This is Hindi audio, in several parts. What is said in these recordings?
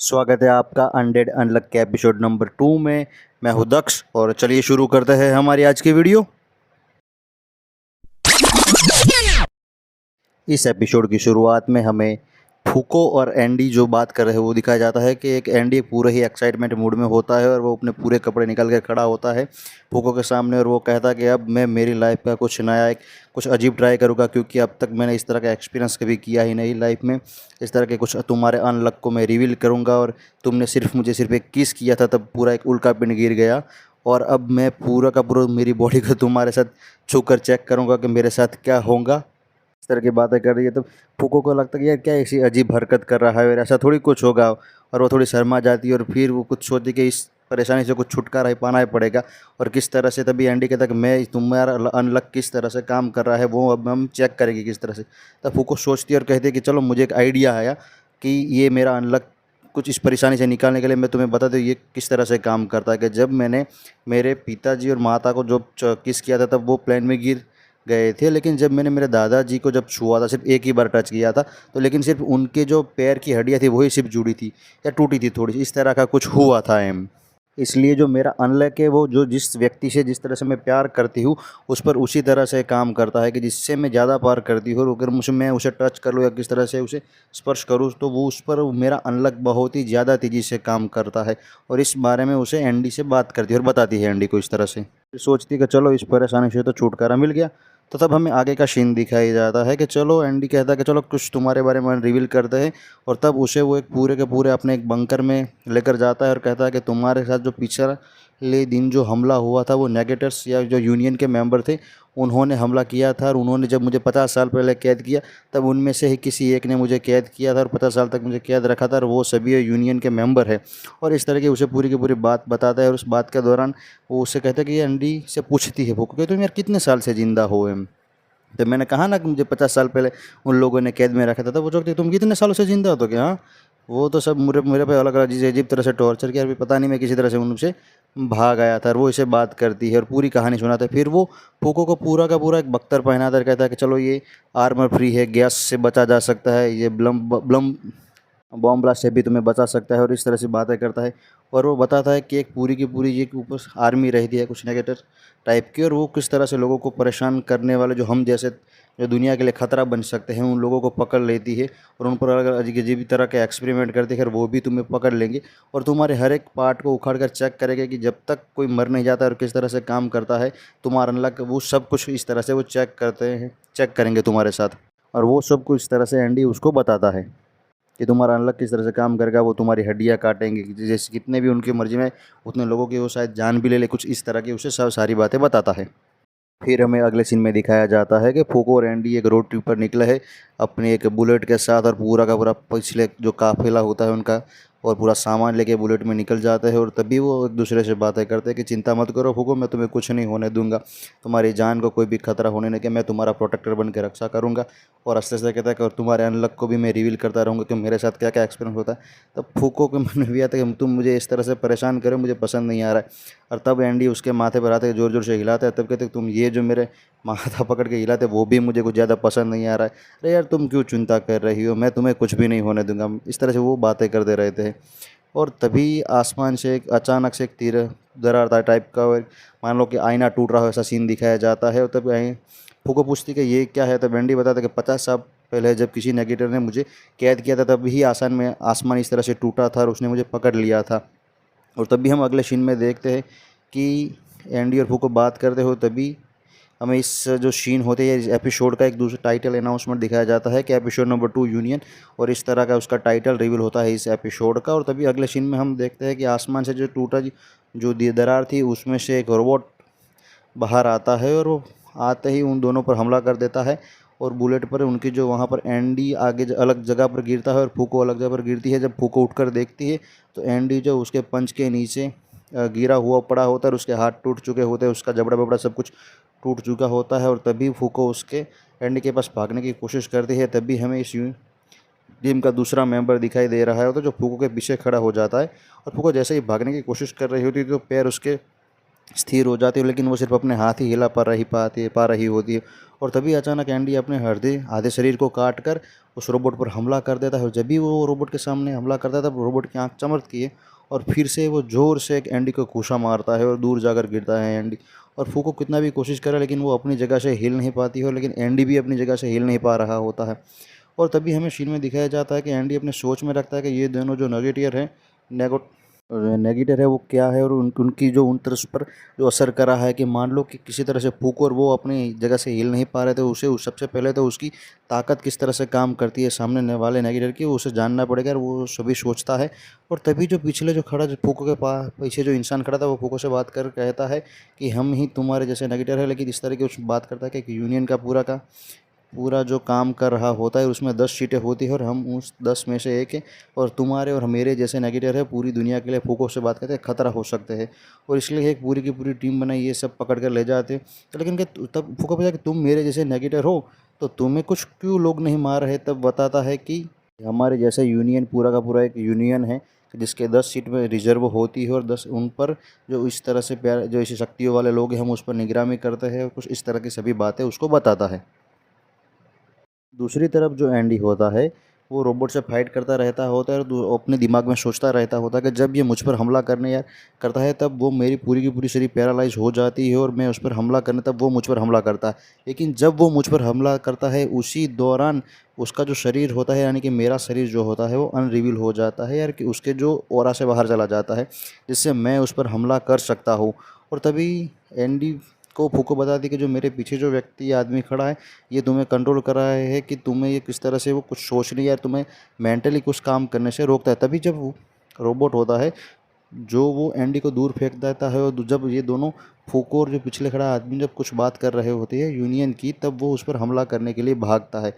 स्वागत है आपका अनडेड अनलक के एपिसोड नंबर 2 में। मैं हूं दक्ष और चलिए शुरू करते हैं हमारी आज की वीडियो। इस एपिसोड की शुरुआत में हमें फूको और एंडी जो बात कर रहे हैं वो दिखाया जाता है कि एक एंडी पूरे ही एक्साइटमेंट मूड में होता है और वो अपने पूरे कपड़े निकल के खड़ा होता है फूको के सामने और वो कहता है कि अब मैं मेरी लाइफ का कुछ नया कुछ अजीब ट्राई करूँगा, क्योंकि अब तक मैंने इस तरह का एक्सपीरियंस कभी किया ही नहीं लाइफ में। इस तरह के कुछ तुम्हारे अनलक को मैं रिवील करूँगा और तुमने मुझे सिर्फ एक किस किया था तब पूरा एक उल्का पिंड गिर गया, और अब मैं पूरा का पूरा मेरी बॉडी को तुम्हारे साथ छू कर चेक करूँगा कि मेरे साथ क्या होगा। इस तरह की बातें कर रही है, तो फूको को लगता है कि यार क्या ऐसी अजीब हरकत कर रहा है और ऐसा थोड़ी कुछ होगा, और वो थोड़ी शर्मा जाती है और फिर वो कुछ सोचती कि इस परेशानी से कुछ छुटकारा ही पाना ही पड़ेगा और किस तरह से। तभी एंडी कहता है कि मैं तुम्हारा अनलक किस तरह से काम कर रहा है वो अब हम चेक करेंगे किस तरह से। तब फूको सोचती है और कहती है कि चलो मुझे एक आइडिया आया कि ये मेरा अनलक कुछ इस परेशानी से निकालने के लिए मैं तुम्हें बता दूँ ये किस तरह से काम करता है। कि जब मैंने मेरे पिताजी और माता को जो किस किया था तब वो प्लेन में गिर गए थे, लेकिन जब मैंने मेरे दादाजी को जब छुआ था सिर्फ एक ही बार टच किया था, तो लेकिन सिर्फ उनके जो पैर की हड्डियाँ थी वही सिर्फ जुड़ी थी या टूटी थी थोड़ी सी, इस तरह का कुछ हुआ था एम। इसलिए जो मेरा अनलक है वो जो जिस व्यक्ति से जिस तरह से मैं प्यार करती हूँ उस पर उसी तरह से काम करता है कि जिससे मैं ज़्यादा प्यार करती हूँ और अगर मैं उसे टच कर लूँ या किस तरह से उसे स्पर्श करूँ तो वो उस पर मेरा अनलक बहुत ही ज़्यादा तेज़ी से काम करता है। और इस बारे में उसे एंडी से बात करती है और बताती है एंडी को इस तरह से। सोचती कि चलो इस परेशानी से तो छुटकारा मिल गया। तो तब हमें आगे का सीन दिखाई जाता है कि चलो एंडी कहता है कि चलो कुछ तुम्हारे बारे में रिवील करते हैं, और तब उसे वो एक पूरे के पूरे अपने एक बंकर में लेकर जाता है और कहता है कि तुम्हारे साथ जो पिछले दिन जो हमला हुआ था वो नेगेटर्स या जो यूनियन के मेंबर थे उन्होंने हमला किया था, और उन्होंने जब मुझे 50 साल पहले कैद किया तब उनमें से ही किसी एक ने मुझे कैद किया था और 50 साल तक मुझे कैद रखा था, और वो सभी यूनियन के मेंबर है। और इस तरह की उसे पूरी की पूरी बात बताता है। और उस बात के दौरान वो उससे कहता है कि ये एंडी से पूछती है वो कि तुम यार कितने साल से ज़िंदा हो एम। तो मैंने कहा ना कि मुझे 50 साल पहले उन लोगों ने कैद में रखा था, तो वो जो तुम कितने सालों से ज़िंदा हो, तो क्या हाँ वो तो सब मेरे मेरे पे अलग अलग चीज़ें अजीब तरह से टॉर्चर किया, अभी पता नहीं मैं किसी तरह से उनसे भाग आया था। और वो इसे बात करती है और पूरी कहानी सुनाता है। फिर वो फूको को पूरा का पूरा एक बख्तर पहनाता है, कहता है कि चलो ये आर्मर फ्री है, गैस से बचा जा सकता है, ये ब्लम ब्लम बॉम्ब ब्लास्ट से भी तुम्हें बचा सकता है, और इस तरह से बातें करता है। और वो बताता है कि एक पूरी की पूरी ये ऊपर आर्मी रहती है कुछ नेगेटिव टाइप की, और वो किस तरह से लोगों को परेशान करने वाले जो हम जैसे जो दुनिया के लिए ख़तरा बन सकते हैं उन लोगों को पकड़ लेती है और उन पर अलग अजीब अजीब तरह के एक्सपेरिमेंट करती है। वो भी तुम्हें पकड़ लेंगे और तुम्हारे हर एक पार्ट को उखाड़ कर चेक करेंगे कि जब तक कोई मर नहीं जाता और किस तरह से काम करता है तुम्हारा अनलक, वो सब कुछ इस तरह से वो चेक करेंगे तुम्हारे साथ। और वो सब कुछ इस तरह से एंडी उसको बताता है कि तुम्हारा अनलक किस तरह से काम करेगा। वो तुम्हारी हड्डियाँ काटेंगे, जैसे कितने भी उनकी मर्जी में उतने लोगों की वो शायद जान भी ले कुछ इस तरह की उसे सब सारी बातें बताता है। फिर हमें अगले सीन में दिखाया जाता है कि फूको और एंडी एक रोड ट्रिप पर निकले है अपने एक बुलेट के साथ, और पूरा का पूरा पिछले जो काफिला होता है उनका और पूरा सामान लेके बुलेट में निकल जाते हैं। और तभी वो एक दूसरे से बातें करते हैं कि चिंता मत करो फूको, मैं तुम्हें कुछ नहीं होने दूंगा, तुम्हारी जान को कोई भी खतरा होने नहीं, कि मैं तुम्हारा प्रोटेक्टर बन के रक्षा करूँगा। और आस्ते आस्ते कहता है कि और तुम्हारे अनलक को भी मैं रिवील करता रहूँगा कि मेरे साथ क्या क्या एक्सपीरियंस होता है। तब फूको के मन में भी आता है कि तुम मुझे इस तरह से परेशान करो, मुझे पसंद नहीं आ रहा है। और तब एंडी उसके माथे पर आते हैं, ज़ोर ज़ोर से हिलाता है। तब कहते तुम ये जो मेरे माथा पकड़ के हिलाते वो भी मुझे कुछ ज़्यादा पसंद नहीं आ रहा है, अरे यार तुम क्यों चिंता कर रही हो, मैं तुम्हें कुछ भी नहीं होने दूंगा। इस तरह से वो बातें करते रहते हैं। और तभी आसमान से एक अचानक से एक तीर दरार टाइप का और मान लो कि आईना टूट रहा हो ऐसा सीन दिखाया जाता है। और तब फूको पूछती कि ये क्या है, तब एंडी बताता कि 50 साल पहले जब किसी नेगेटर ने मुझे कैद किया था तब ही आसमान इस तरह से टूटा था और उसने मुझे पकड़ लिया था। और तभी हम अगले सीन में देखते हैं कि एंडी और फूको बात करते हो, तभी हमें इस जो सीन होते हैं इस एपिसोड का एक दूसरा टाइटल अनाउंसमेंट दिखाया जाता है कि एपिसोड नंबर 2 यूनियन, और इस तरह का उसका टाइटल रिवील होता है इस एपिसोड का। और तभी अगले सीन में हम देखते हैं कि आसमान से जो टूटा जो दरार थी उसमें से एक रोबोट बाहर आता है और वो आते ही उन दोनों पर हमला कर देता है। और बुलेट पर उनकी जो वहाँ पर एंडी आगे अलग जगह पर गिरता है और फूको अलग जगह पर गिरती है। जब फूको उठकर देखती है तो एंडी जो उसके पंच के नीचे गिरा हुआ पड़ा होता है और उसके हाथ टूट चुके होते हैं, उसका जबड़ा बबड़ा सब कुछ टूट चुका होता है। और तभी फूको उसके एंडी के पास भागने की कोशिश करती है। तभी हमें इस टीम का दूसरा मेंबर दिखाई दे रहा है तो जो फूको के पीछे खड़ा हो जाता है। और फूको जैसे ही भागने की कोशिश कर रही होती है तो पैर उसके स्थिर हो जाती है, लेकिन वो सिर्फ अपने हाथ ही हिला पा रही होती है। और तभी अचानक एंडी अपने आधे शरीर को काट कर उस रोबोट पर हमला कर देता है, और जब भी वो रोबोट के सामने हमला करता है तब रोबोट की आंख चमकती है और फिर से वो ज़ोर से एक एंडी को घूंसा मारता है और दूर जाकर गिरता है एंडी। और फूको कितना भी कोशिश करे लेकिन वो अपनी जगह से हिल नहीं पाती हो, लेकिन एंडी भी अपनी जगह से हिल नहीं पा रहा होता है। और तभी हमें सीन में दिखाया जाता है कि एंडी अपने सोच में रखता है कि ये दोनों जो नेगेटिव हैं, नेगो नेगेटिव है वो क्या है, और उनकी जो उन तरफ पर जो असर करा है कि मान लो कि किसी तरह से फूको और वो अपनी जगह से हिल नहीं पा रहे थे, सबसे पहले तो उसकी ताकत किस तरह से काम करती है सामने वाले नेगेटिव की, उसे जानना पड़ेगा। और वो सभी सोचता है। और तभी जो पिछले जो खड़ा जो फूको के पास पीछे जो इंसान खड़ा था, वो फूको से बात कर कहता है कि हम ही तुम्हारे जैसे नेगेटिव है, लेकिन इस तरह की उस बात करता है कि यूनियन का पूरा जो काम कर रहा होता है उसमें 10 सीटें होती है और हम उस 10 में से एक हैं, और तुम्हारे और मेरे जैसे नेगेटिव है पूरी दुनिया के लिए फूको से बात करते हैं खतरा हो सकते हैं। और इसलिए एक पूरी की पूरी टीम बनाई, ये सब पकड़ कर ले जाते हैं। तो लेकिन तब फूको पूछा कि तुम मेरे जैसे नेगेटिव हो तो तुम्हें कुछ क्यों लोग नहीं मार रहे, तब बताता है कि हमारे जैसे यूनियन पूरा का पूरा एक यूनियन है जिसके 10 सीट में रिजर्व होती है, और 10 उन पर जो इस तरह से प्यार जो ऐसी शक्तियों वाले लोग हैं हम उस पर निगरानी करते हैं, और कुछ इस तरह की सभी बातें उसको बताता है। दूसरी तरफ जो एंडी होता है वो रोबोट से फाइट करता रहता होता है और अपने दिमाग में सोचता रहता होता है कि जब ये मुझ पर हमला करने या करता है तब वो मेरी पूरी की पूरी शरीर पैरालाइज हो जाती है, और मैं उस पर हमला करने तब वो मुझ पर हमला करता है। लेकिन जब वो मुझ पर हमला करता है उसी दौरान उसका जो शरीर होता है यानी कि मेरा शरीर जो होता है वो अनरिवील हो जाता है, यार कि उसके जो ऑरा से बाहर चला जाता है, जिससे मैं उस पर हमला कर सकता हूँ। और तभी एंडी को फूको बता दी कि जो मेरे पीछे जो व्यक्ति या आदमी खड़ा है ये तुम्हें कंट्रोल कर रहा है कि तुम्हें ये किस तरह से वो कुछ सोचने या तुम्हें मेंटली कुछ काम करने से रोकता है। तभी जब वो रोबोट होता है जो वो एंडी को दूर फेंक देता है, और जब ये दोनों फूको और जो पिछले खड़ा आदमी जब कुछ बात कर रहे होते हैं यूनियन की, तब वो उस पर हमला करने के लिए भागता है।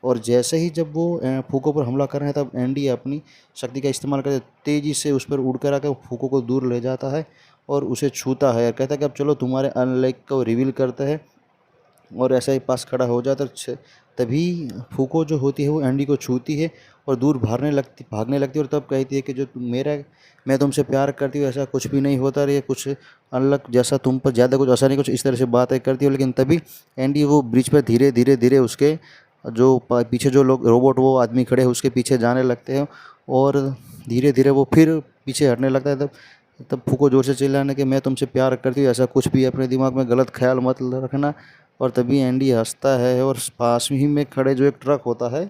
और जैसे ही जब वो फूको पर हमला कर रहे हैं तब एंडी अपनी शक्ति का इस्तेमाल करके तेज़ी से उस पर उड़ कर आकर फूको को दूर ले जाता है और उसे छूता है, कहता है कि अब चलो तुम्हारे अनलाइक को रिवील करते हैं। और ऐसा ही पास खड़ा हो जाता है। तभी फूको जो होती है वो एंडी को छूती है और दूर भागने लगती है, और तब कहती है कि जो मैं तुमसे प्यार करती हूँ, ऐसा कुछ भी नहीं होता, और ये कुछ अनलक जैसा तुम पर ज़्यादा कुछ असर नहीं, कुछ इस तरह से बातें करती हो। लेकिन तभी एंडी वो ब्रिज पर धीरे धीरे धीरे उसके जो पीछे जो लोग रोबोट वो आदमी खड़े हैं उसके पीछे जाने लगते हैं, और धीरे धीरे वो फिर पीछे हटने लगता है। तब तब फूको जोर से चिल्लाने कि मैं तुमसे प्यार करती हूँ, ऐसा कुछ भी अपने दिमाग में गलत ख्याल मत रखना। और तभी एंडी हंसता है, और पास ही में खड़े जो एक ट्रक होता है,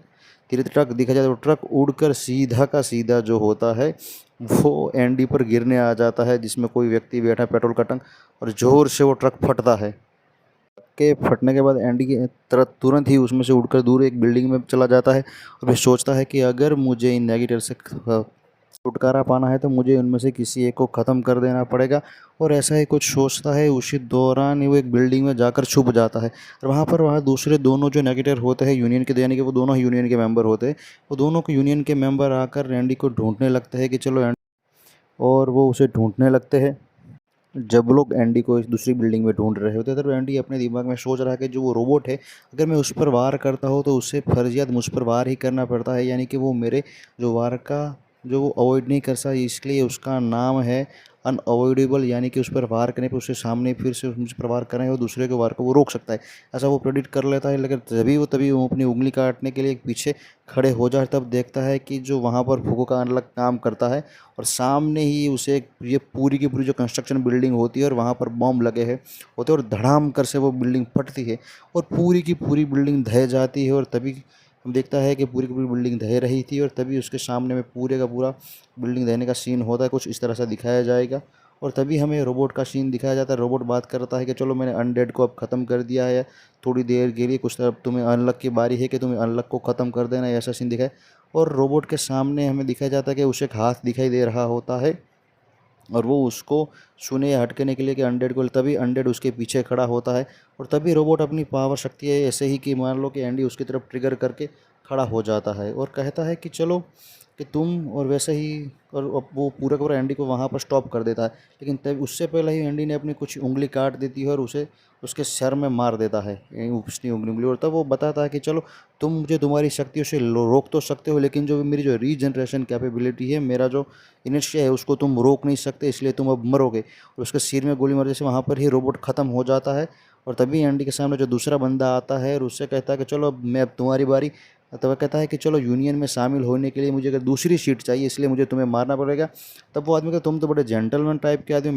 धीरे ट्रक दिखा जाता है, वो ट्रक उड़कर सीधा का सीधा जो होता है वो एंडी पर गिरने आ जाता है, जिसमें कोई व्यक्ति बैठा है पेट्रोल का टंक, और जोर से वो ट्रक फटता है। के फटने के बाद एंडी की तुरंत ही उसमें से उड़कर दूर एक बिल्डिंग में चला जाता है, और फिर सोचता है कि अगर मुझे इन नेगेटिव से छुटकारा पाना है तो मुझे उनमें से किसी एक को ख़त्म कर देना पड़ेगा। और ऐसा ही कुछ सोचता है, उसी दौरान ही वो एक बिल्डिंग में जाकर छुप जाता है, और वहाँ दूसरे दोनों जो नेगेटिव होते हैं यूनियन के, यानी कि वो दोनों यूनियन के मेंबर होते हैं, वो दोनों को यूनियन के मेंबर आकर एंडी को ढूंढने लगते हैं कि चलो और वो उसे ढूंढने लगते हैं। जब लोग एंडी को इस दूसरी बिल्डिंग में ढूंढ रहे होते हैं तब एंडी अपने दिमाग में सोच रहा है कि जो वो रोबोट है अगर मैं उस पर वार करता हूँ तो उससे फर्जियत मुझ पर वार ही करना पड़ता है, यानी कि वो मेरे जो वार का जो वो अवॉइड नहीं कर सकता, इसलिए उसका नाम है अनअवॉइडेबल, यानी कि उस पर वार करने पर उसके सामने फिर से मुझ पर वार करें और दूसरे के वार को वो रोक सकता है, ऐसा वो प्रेडिक्ट कर लेता है। लेकिन तभी वो अपनी उंगली काटने के लिए पीछे खड़े हो जाए, तब देखता है कि जो वहाँ पर फूको का अलग काम करता है, और सामने ही उसे ये पूरी की पूरी जो कंस्ट्रक्शन बिल्डिंग होती है और वहाँ पर बॉम्ब लगे हैं होते हैं, और धड़ाम कर से वो बिल्डिंग फटती है और पूरी की पूरी बिल्डिंग ढह जाती है। और तभी हम देखता है कि पूरी की पूरी बिल्डिंग ढह रही थी, और तभी उसके सामने में पूरे का पूरा बिल्डिंग ढहने का सीन होता है, कुछ इस तरह से दिखाया जाएगा। और तभी हमें रोबोट का सीन दिखाया जाता है, रोबोट बात करता है कि चलो मैंने अनडेड को अब ख़त्म कर दिया है थोड़ी देर के लिए, कुछ तरफ तुम्हें अनलक की बारी है कि तुम्हें अनलक को ख़त्म कर देना, ऐसा सीन दिखाए। और रोबोट के सामने हमें दिखाया जाता है कि उसे एक हाथ दिखाई दे रहा होता है, और वो उसको छूने या हटकने के लिए कि अनडेड को, तभी अनडेड उसके पीछे खड़ा होता है। और तभी रोबोट अपनी पावर शक्ति है ऐसे ही कि मान लो कि एंडी उसकी तरफ ट्रिगर करके खड़ा हो जाता है और कहता है कि चलो कि तुम, और वैसे ही, और अब वो पूरा का पूरा एंडी को वहाँ पर स्टॉप कर देता है। लेकिन तब उससे पहले ही एंडी ने अपनी कुछ उंगली काट देती है और उसे उसके सर में मार देता है उसकी उंगली। और तब वो बताता है कि चलो तुम मुझे तुम्हारी शक्तियों से रोक तो सकते हो, लेकिन जो मेरी जो रीजनरेशन कैपेबिलिटी है, मेरा जो इनर्शिया है, उसको तुम रोक नहीं सकते, इसलिए तुम अब मरोगे। और उसके सिर में गोली मारने से वहाँ पर ही रोबोट ख़त्म हो जाता है। और तभी एंडी के सामने जो दूसरा बंदा आता है और उससे कहता है कि चलो अब तुम्हारी बारी। तो वह कहता है कि चलो यूनियन में शामिल होने के लिए मुझे अगर दूसरी सीट चाहिए, इसलिए मुझे तुम्हें मारना पड़ेगा। तब वो आदमी कहता तुम तो बड़े जेंटलमैन टाइप के आदमी,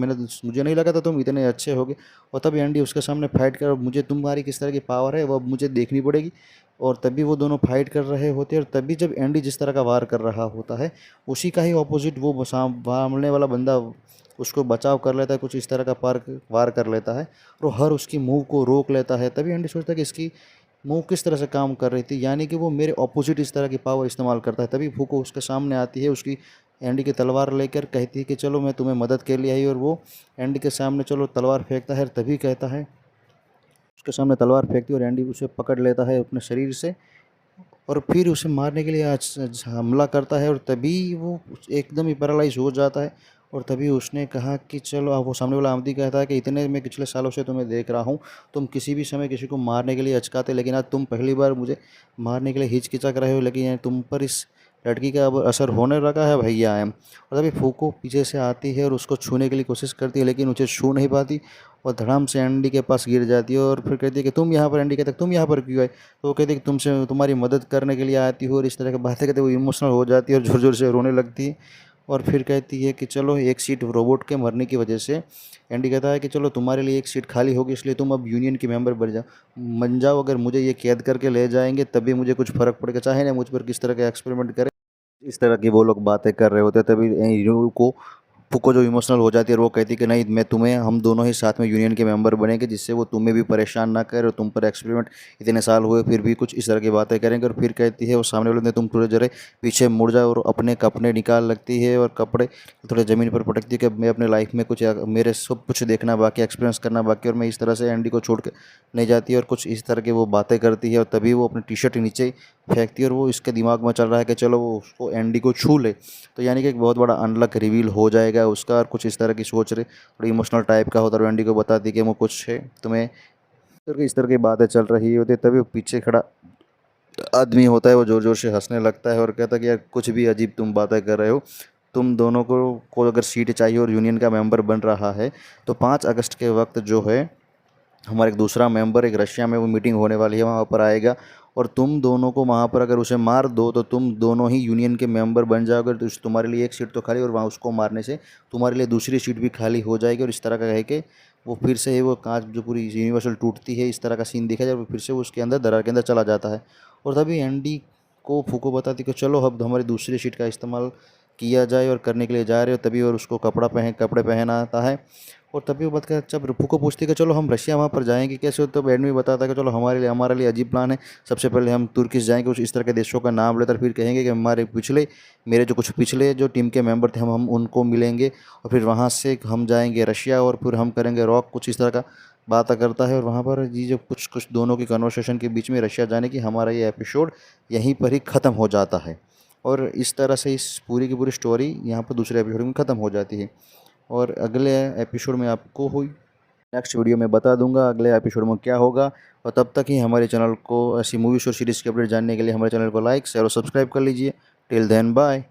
मुझे नहीं लगा था तुम इतने अच्छे होगे। और तब एंडी उसके सामने फाइट कर, मुझे तुम्हारी किस तरह की पावर है वो अब मुझे देखनी पड़ेगी। और तभी वो दोनों फाइट कर रहे होते हैं। और तभी जब एंडी जिस तरह का वार कर रहा होता है, उसी का ही ऑपोजिट वो सामने वाला बंदा उसको बचाव कर लेता है, कुछ इस तरह का वार कर लेता है और हर उसकी मूव को रोक लेता है। तभी एंडी सोचता है कि इसकी मूव किस तरह से काम कर रही थी, यानी कि वो मेरे ऑपोजिट इस तरह की पावर इस्तेमाल करता है। तभी फूको उसके सामने आती है, उसकी एंडी की तलवार लेकर कहती है कि चलो मैं तुम्हें मदद के लिए आई। और वो एंडी के सामने चलो तलवार फेंकता है। तभी कहता है, उसके सामने तलवार फेंकती है और एंडी उसे पकड़ लेता है अपने शरीर से और फिर उसे मारने के लिए हमला करता है। और तभी वो एकदम ही पैरालाइज हो जाता है। और तभी उसने कहा कि चलो, अब वो सामने वाला आमदी कहता है कि इतने मैं पिछले सालों से तुम्हें देख रहा हूँ, तुम किसी भी समय किसी को मारने के लिए अचकाते, लेकिन आज तुम पहली बार मुझे मारने के लिए हिचकिचाक रहे हो। लेकिन तुम पर इस लड़की का अब असर होने लगा है भैया एम। और तभी फूको पीछे से आती है और उसको छूने के लिए कोशिश करती है, लेकिन उसे छू नहीं पाती और धड़ाम से एंडी के पास गिर जाती है। और फिर कहती है कि तुम यहाँ पर, एंडी कहता है तुम यहाँ पर क्यों आए। तो वो कहती है कि तुमसे तुम्हारी मदद करने के लिए आती हो। और इस तरह की बातें कहते वो इमोशनल हो जाती है और ज़ोर ज़ोर से रोने लगती है। और फिर कहती है कि चलो एक सीट रोबोट के मरने की वजह से, एंडी कहता है कि चलो तुम्हारे लिए एक सीट खाली होगी, इसलिए तुम अब यूनियन की मेंबर बन जाओ। अगर मुझे ये कैद करके ले जाएंगे तभी मुझे कुछ फ़र्क पड़ेगा, चाहे ना मुझ पर किस तरह का एक्सपेरिमेंट करें। इस तरह की वो लोग बातें कर रहे होते हैं। तभी हीरो को फुको जो इमोशनल हो जाती है और वो कहती है कि नहीं, मैं तुम्हें, हम दोनों ही साथ में यूनियन के मेंबर बनेंगे, जिससे वो तुम्हें भी परेशान ना करे और तुम पर एक्सपेरिमेंट इतने साल हुए फिर भी कुछ इस तरह की बातें करेंगे। और फिर कहती है वो सामने वाले ने, तुम थोड़े जरे पीछे मुड़ जाओ, और अपने कपड़े निकाल लगती है और कपड़े थोड़े ज़मीन पर पटकती है कि मैं अपने लाइफ में कुछ, मेरे सब कुछ देखना बाकी, एक्सपीरियंस करना बाकी, और मैं इस तरह से एंडी को छोड़ के नहीं जाती। और कुछ इस तरह की वो बातें करती है। और तभी वो अपनी टी शर्ट नीचे फेंकती है और वो इसके दिमाग में चल रहा है कि चलो वो उसको एंडी को छू ले, तो यानी कि एक बहुत बड़ा अनलक रिवील हो जाएगा उसका। और कुछ इस तरह की सोच रहे, थोड़ी इमोशनल टाइप का होता है। और एंडी को बताती कि वो कुछ है तुम्हें, तो इस तरह की बातें चल रही होती है। तभी वो पीछे खड़ा आदमी होता है, वो ज़ोर ज़ोर से हंसने लगता है और कहता है कि यार कुछ भी अजीब तुम बातें कर रहे हो। तुम दोनों को अगर सीट चाहिए और यूनियन का मेंबर बन रहा है, तो 5 अगस्त के वक्त जो है, हमारा एक दूसरा मेंबर एक रशिया में वो मीटिंग होने वाली है, वहाँ पर आएगा। और तुम दोनों को वहाँ पर अगर उसे मार दो तो तुम दोनों ही यूनियन के मेंबर बन जाओगे। तो तुम्हारे लिए एक सीट तो खाली, और वहाँ उसको मारने से तुम्हारे लिए दूसरी सीट भी खाली हो जाएगी। और इस तरह का कह के वो फिर से वो कांच जो पूरी यूनिवर्सल टूटती है, इस तरह का सीन दिखा जाए, वो फिर से वो उसके अंदर दरार के अंदर चला जाता है। और तभी एंडी को फूको बताती कि चलो अब हमारी दूसरी सीट का इस्तेमाल किया जाए, और करने के लिए जा रहे हो। तभी और उसको कपड़े पहन आता है। और तभी वो बात कर, जब रुपू को पूछती है कि चलो हम रशिया वहाँ पर जाएंगे कैसे हो, तब एडमी बताता है कि चलो हमारे लिए अजीब प्लान है। सबसे पहले हम तुर्किश जाएंगे, कुछ इस तरह के देशों का नाम लेकर फिर कहेंगे कि मेरे जो कुछ पिछले जो टीम के मेंबर थे, हम उनको मिलेंगे। और फिर वहाँ से हम जाएंगे रशिया और फिर हम करेंगे रॉक, कुछ इस तरह का बात करता है। और वहाँ पर जी जो कुछ कुछ दोनों की कन्वर्सेशन के बीच में रशिया जाने की, हमारा ये एपिसोड यहीं पर ही ख़त्म हो जाता है। और इस तरह से इस पूरी की पूरी स्टोरी यहाँ पर दूसरे एपिसोड में ख़त्म हो जाती है। और अगले एपिसोड में आपको हुई नेक्स्ट वीडियो में बता दूंगा अगले एपिसोड में क्या होगा। और तब तक ही हमारे चैनल को ऐसी मूवीज़ और सीरीज़ के अपडेट जानने के लिए हमारे चैनल को लाइक शेयर और सब्सक्राइब कर लीजिए। Till then bye.